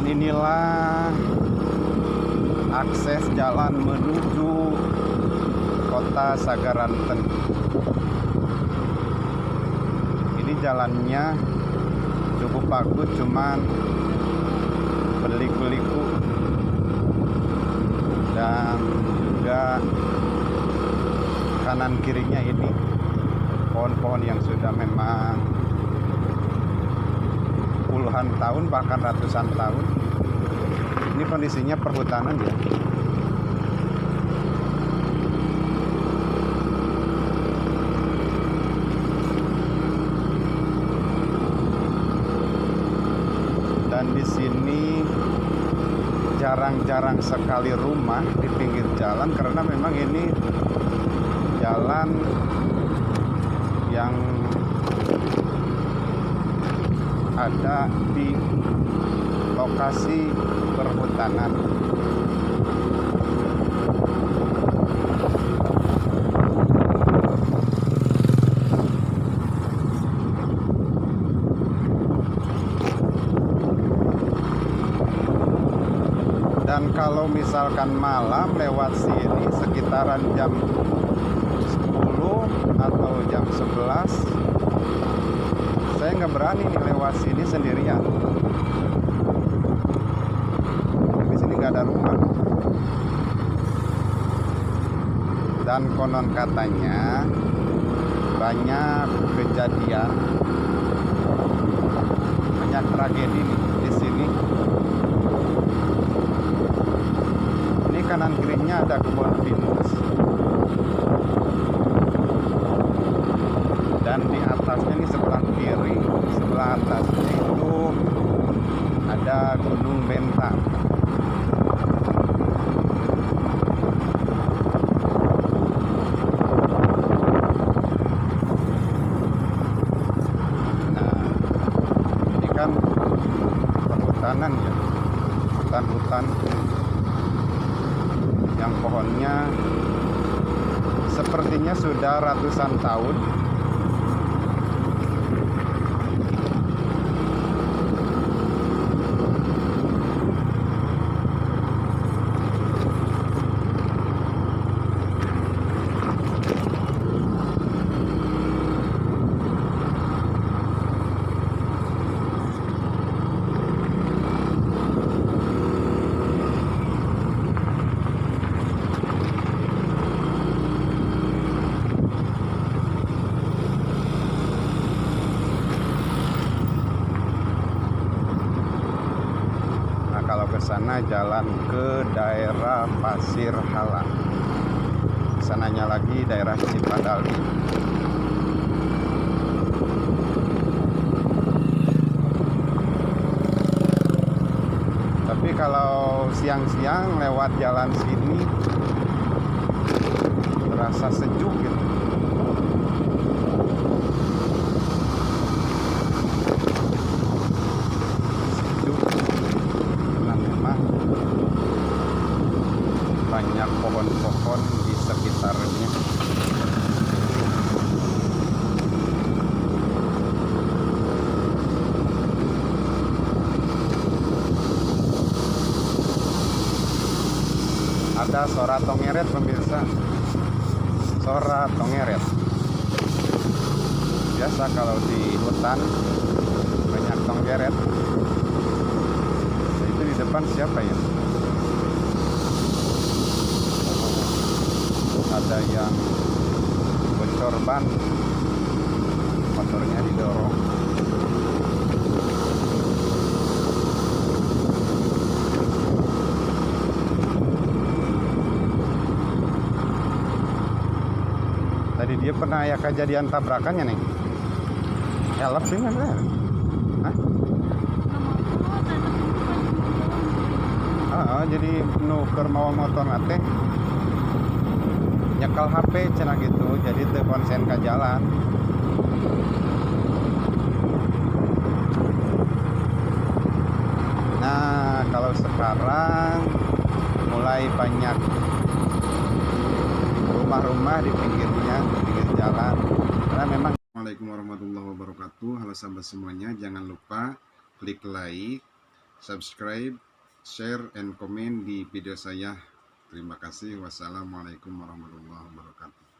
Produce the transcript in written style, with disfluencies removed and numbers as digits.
Dan inilah akses jalan menuju kota Sagaranten. Ini jalannya cukup bagus, cuman berliku-liku dan juga kanan kirinya ini pohon-pohon yang sudah memang puluhan tahun bahkan ratusan tahun. Ini kondisinya perhutanan ya. Dan di sini jarang-jarang sekali rumah di pinggir jalan karena memang ini jalan yang ada di lokasi perhutanan. Dan kalau misalkan malam lewat sini sekitaran jam 10 atau jam 11, saya nggak berani nih lewat sini sendirian. Di sini nggak ada rumah. Dan konon katanya banyak kejadian, banyak tragedi nih di sini. Ini kanan kirinya ada kebun pinus. Dan di atasnya ini sebelah kiri, sebelah atasnya itu ada Gunung Bentang. Nah, ini kan perhutanan ya, hutan-hutan yang pohonnya sepertinya sudah ratusan tahun. Kalau ke sana jalan ke daerah Pasir Halang, sananya lagi daerah Cipadali. Tapi kalau siang-siang lewat jalan sini terasa sejuk gitu. Banyak pohon-pohon di sekitarnya. Ada Sora Tongeret pemirsa. Sora Tongeret. Biasa kalau di hutan banyak tongeret. Itu di depan siapa ya? Ada yang bocor ban, motornya didorong. Tadi dia pernah ya kejadian tabrakannya nih. Help sih nggak ada? Hah? Jadi nuker mau motor nate nyekel HP cenah gitu, jadi teu konsen ke jalan. Nah, kalau sekarang mulai banyak rumah-rumah di pinggirnya, di pinggir jalan. Karena memang. Assalamualaikum warahmatullahi wabarakatuh. Halo sahabat semuanya, jangan lupa klik like, subscribe, share, and komen di video saya. Terima kasih. Wassalamualaikum warahmatullahi wabarakatuh.